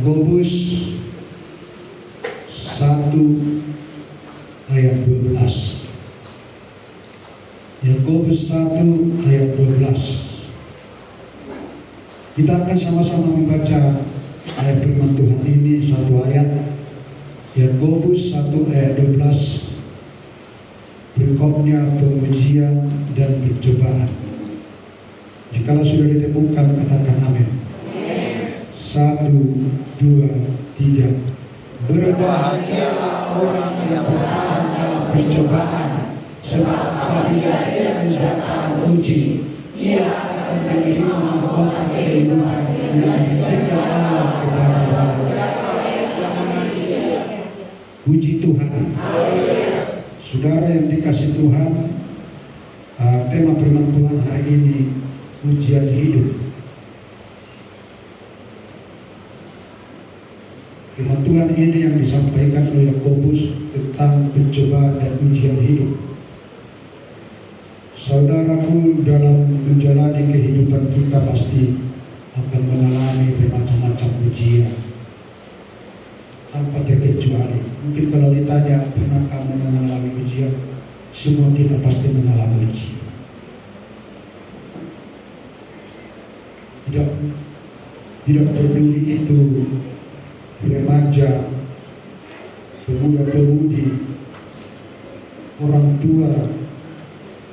Yakobus 1 ayat 12. Yakobus 1 ayat 12. Kita akan sama-sama membaca ayat firman Tuhan ini, satu ayat. Yakobus 1 ayat 12. Berikutnya pengujian dan pencobaan. Jikalau sudah ditemukan, katakan amin. 1, 2, 3. Berbahagialah orang yang bertahan dalam pencobaan, sebab apabila ia sudah tahan uji, ia akan menerima mahkota kehidupan yang dijanjikan Allah kepada bangsa. Puji Tuhan. Saudara yang dikasih Tuhan, tema firman Tuhan hari ini ujian hidup. Firman Tuhan ini yang disampaikan oleh Yakobus tentang pencobaan dan ujian hidup. Saudaraku, dalam menjalani kehidupan kita pasti akan mengalami bermacam-macam ujian, tanpa terkecuali. Mungkin kalau ditanya, pernah kamu mengalami ujian? Semua kita pasti mengalami ujian. Tidak peduli itu remaja, pemuda-pemudi, orang tua,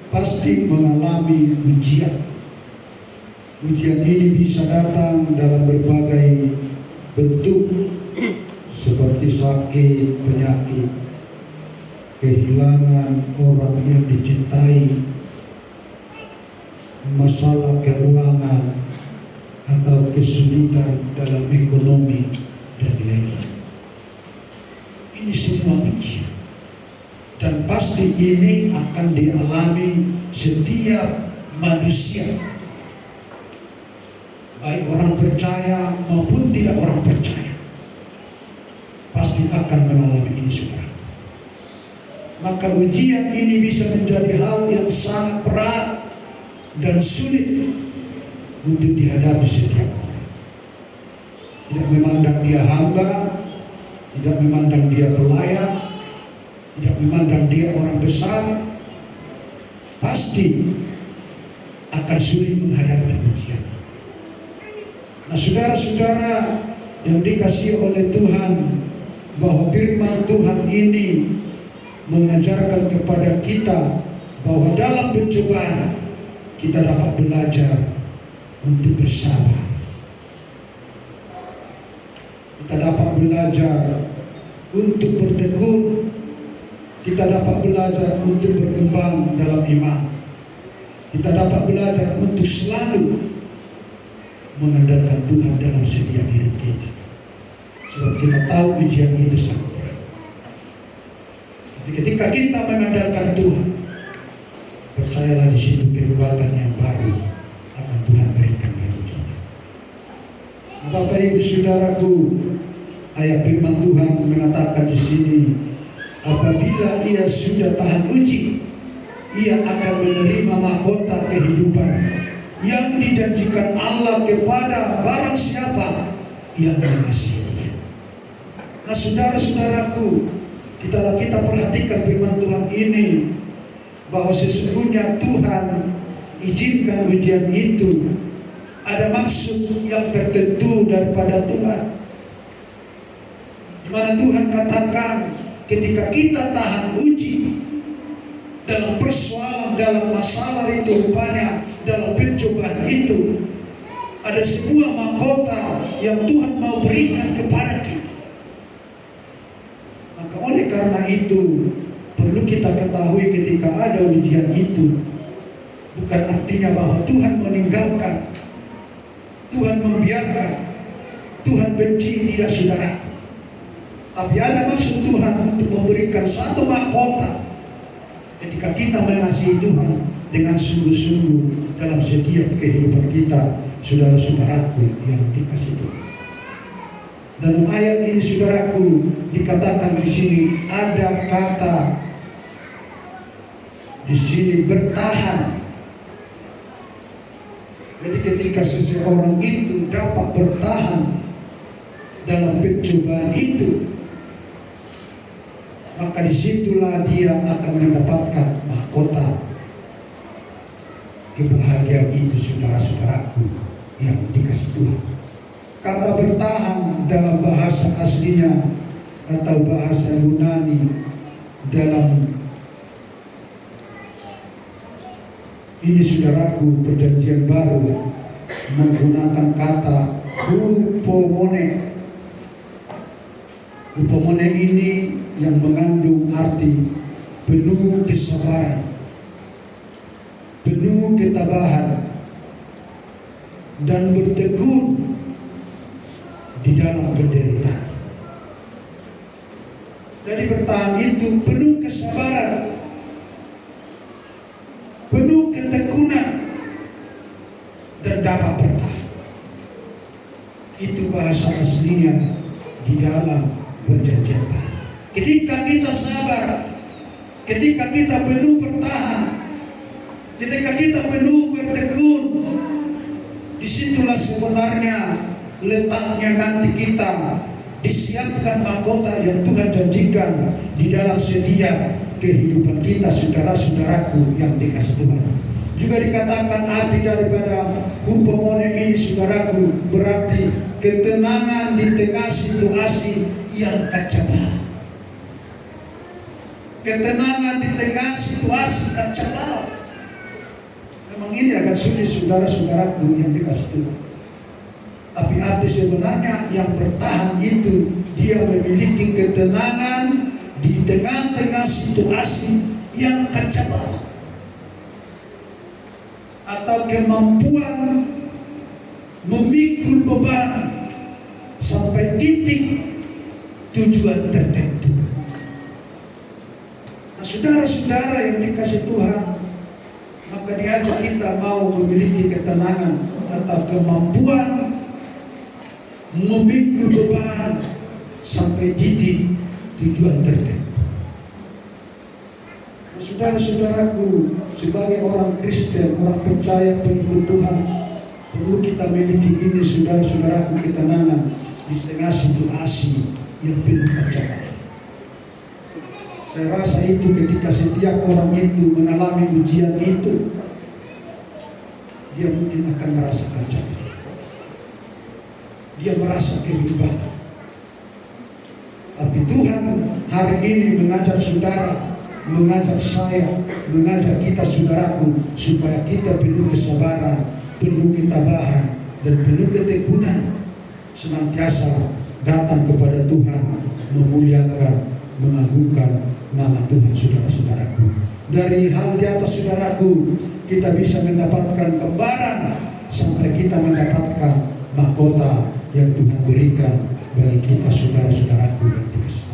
pasti mengalami ujian. Ujian ini bisa datang dalam berbagai bentuk, seperti sakit, penyakit, kehilangan orang yang dicintai, masalah keuangan, atau kesulitan dalam ekonomi, dan lain-lain. Ini semua ujian, dan pasti ini akan dialami setiap manusia, baik orang percaya maupun tidak orang percaya, pasti akan mengalami ini, saudara. Maka ujian ini bisa menjadi hal yang sangat berat dan sulit untuk dihadapi setiap orang. Tidak memandang dia hamba, tidak memandang dia pelayan, tidak memandang dia orang besar, pasti akan sulit menghadapi ujian. Nah, saudara-saudara yang dikasihi oleh Tuhan, bahwa firman Tuhan ini mengajarkan kepada kita bahwa dalam pencobaan kita dapat belajar untuk bersabar. Kita dapat belajar untuk bertekun. Kita dapat belajar untuk berkembang dalam iman. Kita dapat belajar untuk selalu mengandalkan Tuhan dalam setiap hidup kita. Sebab kita tahu ujian itu sangat berat. Tapi ketika kita mengandalkan Tuhan, percayalah di situ kekuatan yang baru akan Tuhan berikan bagi kita. Nah, Bapak Ibu Saudaraku, ayat firman Tuhan mengatakan di sini, apabila ia sudah tahan uji, ia akan menerima mahkota kehidupan yang dijanjikan Allah kepada barang siapa yang mengasihi Dia. Nah, saudara-saudaraku, kita perhatikan firman Tuhan ini, bahwa sesungguhnya Tuhan izinkan ujian itu ada maksud yang tertentu daripada Tuhan, di mana Tuhan katakan ketika kita tahan uji dalam persoalan, dalam masalah itu, rupanya dalam pencobaan itu ada sebuah mahkota yang Tuhan mau berikan kepada kita. Maka oleh karena itu perlu kita ketahui, ketika ada ujian itu bukan artinya bahwa Tuhan meninggalkan, Tuhan membiarkan, Tuhan benci, tidak, saudara. Tapi ada maksud Tuhan untuk memberikan satu mahkota ketika kita mengasihi Tuhan dengan sungguh-sungguh dalam setiap kehidupan kita, saudara-saudaraku yang dikasihi Tuhan. Dalam ayat ini, saudaraku, dikatakan di sini ada kata di sini bertahan. Jadi ketika seseorang itu dapat bertahan dalam pencobaan itu, maka disitulah dia akan mendapatkan mahkota kebahagiaan itu, saudara-saudaraku yang dikasih Tuhan. Kata bertahan dalam bahasa aslinya atau bahasa Yunani dalam ini, saudaraku, perjanjian baru menggunakan kata hupomone. Hupomone ini yang mengandung arti penuh kesabaran, penuh ketabahan, dan bertekun di dalam penderitaan. Jadi bertahan itu penuh kesabaran, penuh ketekunan, dan dapat bertahan. Itu bahasa aslinya di dalam perjanjian baru. Ketika kita sabar, ketika kita penuh bertahan, ketika kita penuh bertekun, disitulah sebenarnya letaknya nanti kita disiapkan mahkota yang Tuhan janjikan di dalam setiap kehidupan kita, saudara-saudaraku yang dikasih Tuhan. Juga dikatakan arti daripada hupomone ini, saudaraku, berarti ketenangan di tengah situasi yang kacau balau. Ketenangan di tengah situasi kacau balau. Memang ini agak sulit, saudara-saudaraku yang dikasih Tuhan. Tapi arti sebenarnya yang bertahan itu, dia memiliki ketenangan di tengah-tengah situasi yang kacau balau, atau kemampuan memikul beban sampai titik tujuan tertentu. Nah, saudara-saudara yang dikasih Tuhan, maka diajak kita mau memiliki ketenangan atau kemampuan memikul beban sampai titik tujuan tertentu. Nah, saudara-saudaraku, sebagai orang Kristen, orang percaya pengikut Tuhan, perlu kita miliki ini, saudara-saudaraku, ketenangan di tengah situasi yang penuh kacauan. Saya rasa itu ketika setiap orang itu mengalami ujian itu, dia mungkin akan merasa kacau. Dia merasa kehidupan. Tapi Tuhan hari ini mengajak saudara, mengajak saya, mengajak kita, saudaraku, supaya kita penuh kesabaran, penuh ketabahan, dan penuh ketekunan, senantiasa datang kepada Tuhan, memuliakan, mengagungkan nama Tuhan, saudara-saudaraku. Dari hal di atas, saudaraku, kita bisa mendapatkan gambaran sampai kita mendapatkan mahkota yang Tuhan berikan bagi kita, saudara-saudaraku yang dikasih.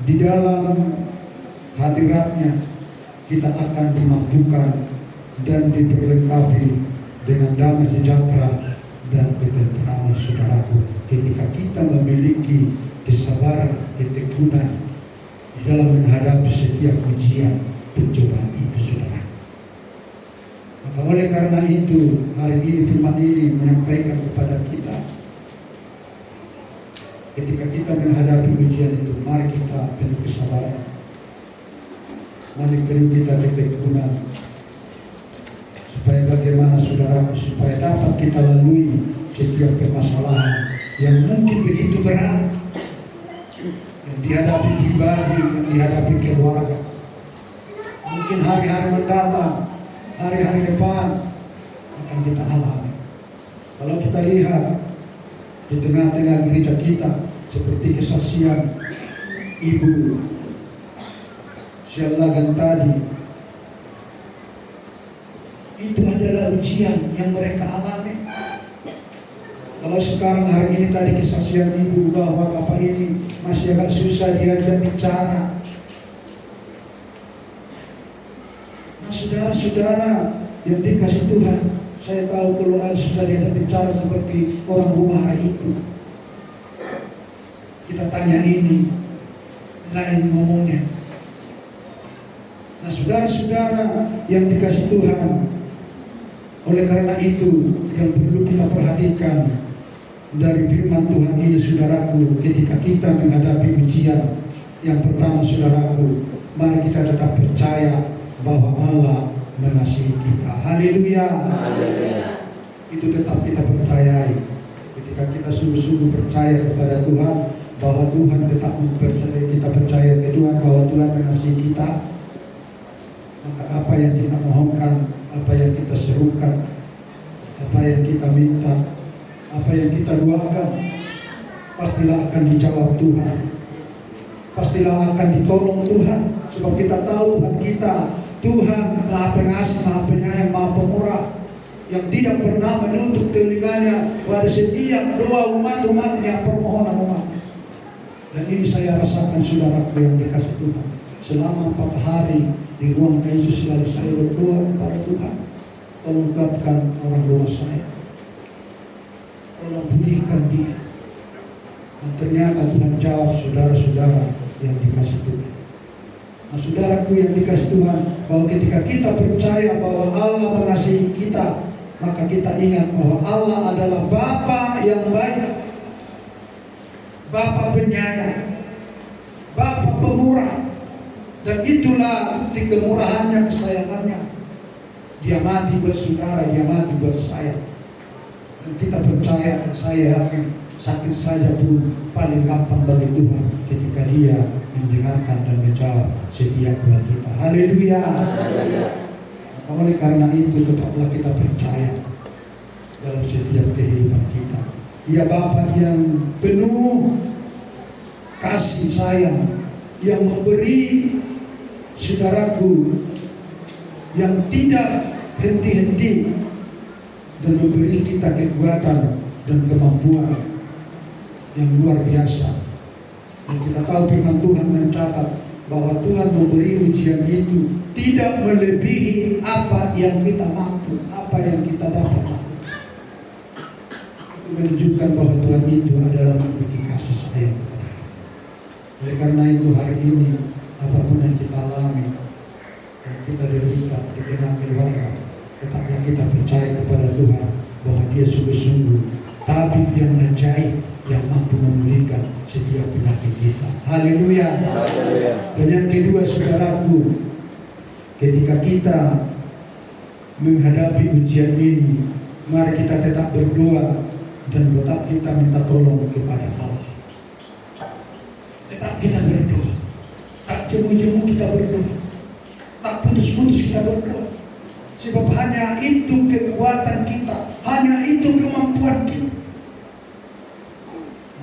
Di dalam hadiratnya kita akan dimampukan dan diperlengkapi dengan damai sejahtera dan ketenteraman, saudaraku, ketika kita memiliki kesabaran, ketekunan di dalam menghadapi setiap ujian, pencobaan itu, saudara. Maka oleh karena itu, hari ini firman ini menyampaikan kepada kita, ketika kita menghadapi ujian itu, mari kita penuh kesabaran, mari penuh kita ketekunan, supaya bagaimana, saudaraku, supaya dapat kita lalui setiap permasalahan yang mungkin begitu berat, yang dihadapi pribadi, yang dihadapi keluarga. Mungkin hari-hari mendatang, hari-hari depan akan kita alami. Kalau kita lihat di tengah-tengah gereja kita, seperti kesaksian Ibu Sialagan tadi, itu adalah ujian yang mereka alami. Kalau sekarang hari ini tadi kesaksian Ibu bahwa Bapak ini masih agak susah diajak bicara. Nah, saudara-saudara yang dikasih Tuhan, saya tahu kalau ada susah diajak bicara seperti orang rumah hari itu. Kita tanya ini, lain ngomongnya. Nah, saudara-saudara yang dikasih Tuhan, oleh karena itu yang perlu kita perhatikan, dari firman Tuhan ini, saudaraku, ketika kita menghadapi ujian, yang pertama saudaraku, mari kita tetap percaya bahwa Allah mengasihi kita. Haleluya. Itu tetap kita percayai. Ketika kita sungguh-sungguh percaya kepada Tuhan, bahwa Tuhan tetap mempercayai, kita percaya ke Tuhan bahwa Tuhan mengasihi kita, maka apa yang kita mohonkan, apa yang kita serukan, apa yang kita minta, apa yang kita doakan, pastilah akan dijawab Tuhan, pastilah akan ditolong Tuhan. Sebab kita tahu Tuhan kita, Tuhan Maha Pengasih, Maha Penyayang, Maha Pemurah, yang tidak pernah menutup telinganya pada setiap doa umat-umatnya, permohonan umatnya. Dan ini saya rasakan, saudaraku yang dikasih Tuhan. Selama 4 hari di ruang ICU selalu saya berdoa kepada Tuhan, tolong kuatkan orang rumah saya, tolong pulihkan dia. Dan ternyata Tuhan jawab, saudara-saudara yang dikasih Tuhan. Nah, saudaraku yang dikasih Tuhan, bahwa ketika kita percaya bahwa Allah mengasihi kita, maka kita ingat bahwa Allah adalah Bapa yang baik, Bapa penyayang, Bapa pemurah. Dan itulah bukti kemurahannya, kesayangannya. Dia mati buat saudara, dia mati buat saya. Dan kita percaya, dan saya yakin, sakit saja pun paling gampang bagi Tuhan ketika dia mendengarkan dan menjawab setiap doa kita. Haleluya. Oleh karena itu tetaplah kita percaya dalam setiap kehidupan kita. Dia Bapa yang penuh kasih sayang, yang memberi, saudaraku, yang tidak henti-henti, dan memberi kita kekuatan dan kemampuan yang luar biasa. Dan kita tahu firman Tuhan mencatat bahwa Tuhan memberi ujian itu tidak melebihi apa yang kita mampu, apa yang kita dapat lakukan. Itu menunjukkan bahwa Tuhan itu adalah memiliki kasih sayang kepada kita. Oleh karena itu hari ini, apapun yang kita alami, yang kita derita di tengah keluarga, tetaplah kita percaya kepada Tuhan bahwa Dia sungguh-sungguh tabib yang ajaib, yang mampu memulihkan setiap penyakit kita. Haleluya. Dan yang kedua, saudaraku, ketika kita menghadapi ujian ini, mari kita tetap berdoa dan tetap kita minta tolong kepada Allah. Tetap kita berdoa, tak jemu-jemu kita berdoa, tak putus-putus kita berdoa. Sebab hanya itu kekuatan kita, hanya itu kemampuan kita.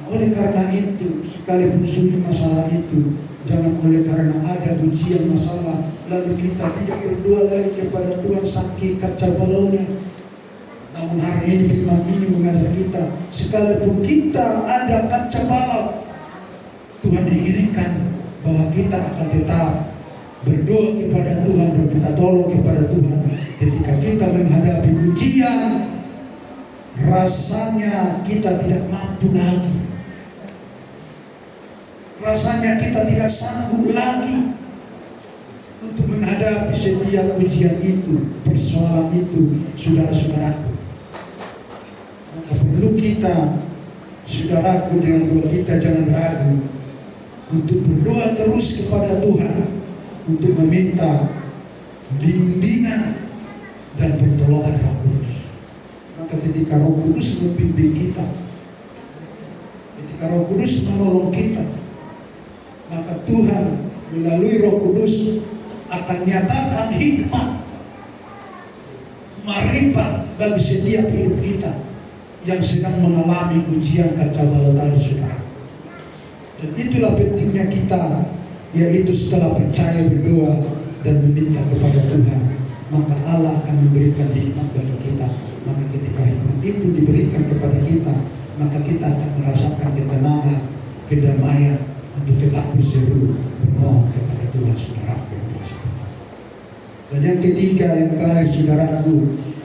Oleh karena itu, sekalipun sulit masalah itu, jangan oleh karena ada ujian masalah lalu kita tidak berdoa lagi kepada Tuhan saking kacau balaunya. Namun hari ini firman ini mengajar kita, sekalipun kita ada kacau balau, Tuhan inginkan bahwa kita akan tetap berdoa kepada Tuhan dan minta tolong kepada Tuhan. Ketika kita menghadapi ujian, rasanya kita tidak mampu lagi, rasanya kita tidak sanggup lagi untuk menghadapi setiap ujian itu, persoalan itu, saudara-saudaraku. Maka perlu kita, saudaraku, dengan doa kita jangan ragu untuk berdoa terus kepada Tuhan, untuk meminta bimbingan dan pertolongan Roh Kudus. Maka ketika Roh Kudus membimbing kita, ketika Roh Kudus menolong kita, maka Tuhan melalui Roh Kudus akan nyatakan hikmat, marifat bagi setiap hidup kita yang sedang mengalami ujian kacau balau tadi, saudara. Dan itulah pentingnya kita, yaitu setelah percaya, berdoa dan meminta kepada Tuhan, maka Allah akan memberikan hikmat bagi kita. Maka ketika hikmat itu diberikan kepada kita, maka kita akan merasakan ketenangan, kedamaian untuk tetap berseru bermohon kepada Tuhan, saudaraku yang dikasihi Tuhan. Dan yang ketiga, yang terakhir, saudaraku,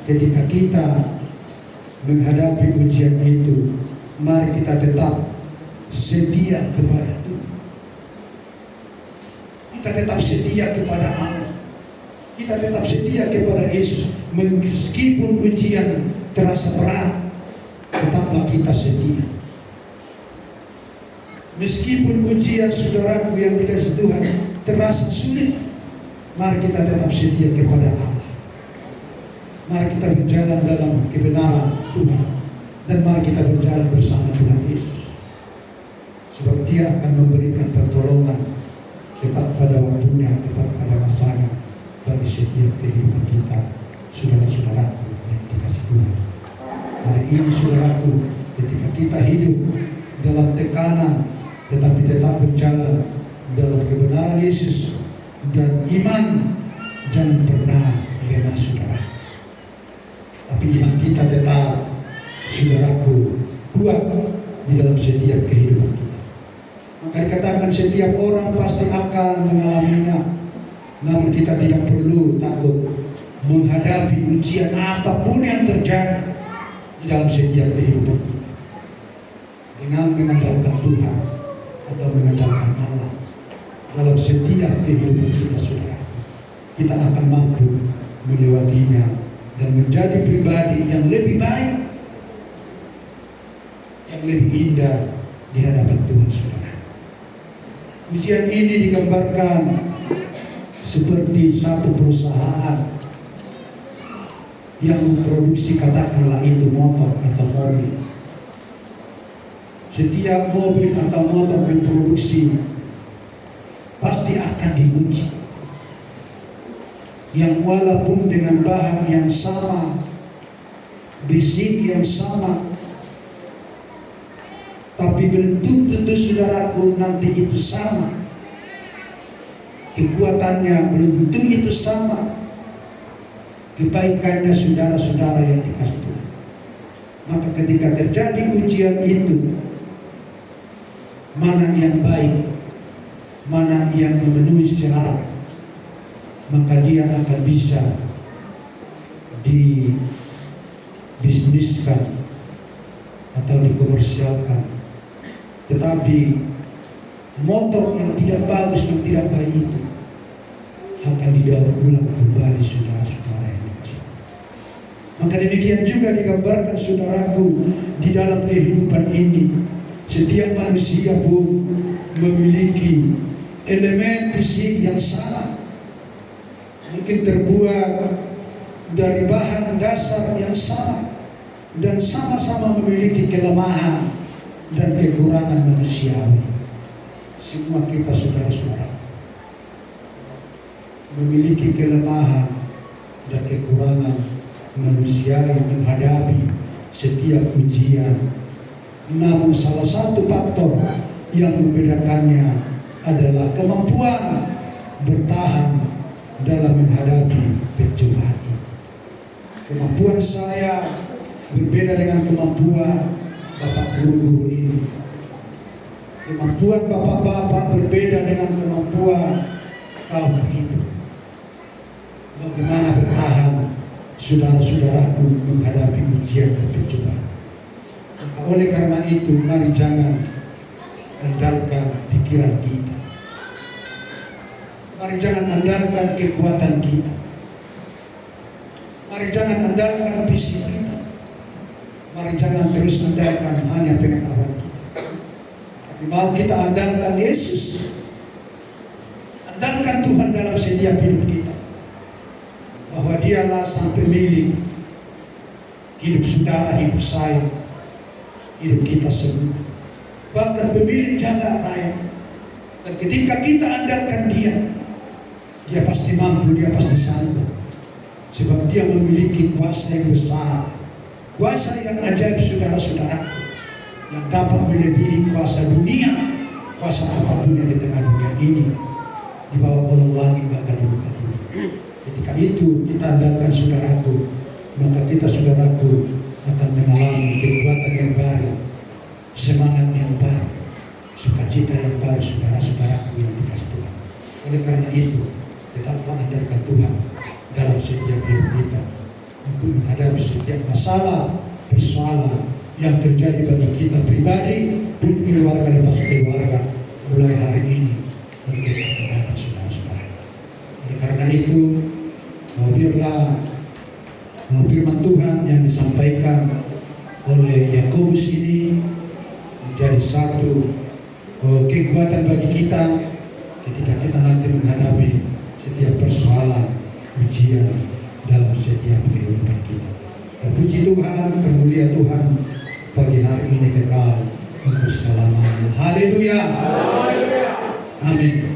ketika kita menghadapi ujian itu, mari kita tetap setia kepada Tuhan. Kita tetap setia kepada Allah. Kita tetap setia kepada Yesus. Meskipun ujian terasa berat, tetaplah kita setia. Meskipun ujian saudaraku yang dikasih Tuhan terasa sulit, mari kita tetap setia kepada Allah. Mari kita berjalan dalam kebenaran Tuhan, dan mari kita berjalan bersama Tuhan Yesus. Sebab Dia akan memberikan pertolongan tepat pada waktunya, tepat pada masanya bagi setiap kehidupan kita, saudara-saudaraku yang dikasih Tuhan. Hari ini saudaraku, ketika kita hidup dalam tekanan, tetapi tetap berjalan dalam kebenaran Yesus dan iman, jangan pernah lengah saudara. Tapi iman kita tetap, saudaraku, kuat di dalam setiap kehidupan kita. Maka dikatakan setiap orang pasti akan mengalaminya, namun kita tidak perlu takut menghadapi ujian apapun yang terjadi di dalam setiap kehidupan kita. Dengan mengandalkan Tuhan atau mengandalkan Allah dalam setiap kehidupan kita, saudara, kita akan mampu melewatinya dan menjadi pribadi yang lebih baik, yang lebih indah di hadapan Tuhan, saudara. Ujian ini digambarkan seperti satu perusahaan yang memproduksi, katakanlah itu motor atau mobil. Setiap mobil atau motor diproduksi pasti akan diuji. Yang walaupun dengan bahan yang sama, besi yang sama, tapi belum tentu saudaraku nanti itu sama. Kekuatannya belum tentu itu sama. Kebaikannya saudara-saudara yang dikasih Tuhan. Maka ketika terjadi ujian itu, mana yang baik, mana yang memenuhi syarat, maka dia akan bisa dibisniskan atau dikomersialkan. Tetapi motor yang tidak bagus, yang tidak baik itu akan didaur ulang kembali, saudara-saudara yang dikasih. Maka demikian juga digambarkan, saudaraku, di dalam kehidupan ini. Setiap manusia pun memiliki elemen fisik yang sama, mungkin terbuat dari bahan dasar yang sama, dan sama-sama memiliki kelemahan dan kekurangan manusiawi. Semua kita, saudara-saudara, memiliki kelemahan dan kekurangan manusiawi menghadapi setiap ujian. Namun salah satu faktor yang membedakannya adalah kemampuan bertahan dalam menghadapi pencobaan ini. Kemampuan saya berbeda dengan kemampuan bapak guru-guru ini. Kemampuan bapak-bapak berbeda dengan kemampuan kaum ini. Bagaimana bertahan, saudara-saudaraku, menghadapi ujian dan pencobaan. Oleh karena itu, mari jangan andalkan pikiran kita. Mari jangan andalkan kekuatan kita. Mari jangan andalkan visi kita. Mari jangan terus andalkan hanya pengetahuan kita. Tapi mau kita andalkan Yesus. Andalkan Tuhan dalam setiap hidup kita. Bahwa Dialah sang pemilik hidup saudara, hidup saya, hidup kita semua, bahkan pemilik jagat raya. Dan ketika kita andalkan Dia, Dia pasti mampu, Dia pasti sanggup. Sebab Dia memiliki kuasa yang besar, kuasa yang ajaib, saudara-saudara, yang dapat melebihi kuasa dunia, kuasa apapun yang di tengah dunia ini, di bawah kolong langit bahkan di muka bumi. Ketika itu kita andalkan, saudaraku, maka kita, saudaraku, akan mengalami kekuatan yang baru, semangat yang baru, sukacita yang baru, saudara-saudaraku yang dikasih Tuhan. Oleh karena itu, tetaplah andalkan Tuhan dalam setiap hidup kita untuk menghadapi setiap masalah, persoalan yang terjadi bagi kita pribadi, pun keluarga lepas keluarga, mulai hari ini untuk menghadapi saudara-saudara. Oleh karena itu, biarlah firman Tuhan yang disampaikan oleh Yakobus ini menjadi satu kekuatan bagi kita ketika kita nanti menghadapi setiap persoalan, ujian dalam setiap kehidupan kita. Dan puji Tuhan, termulia Tuhan pagi hari ini kekal untuk selamanya. Haleluya. Amin.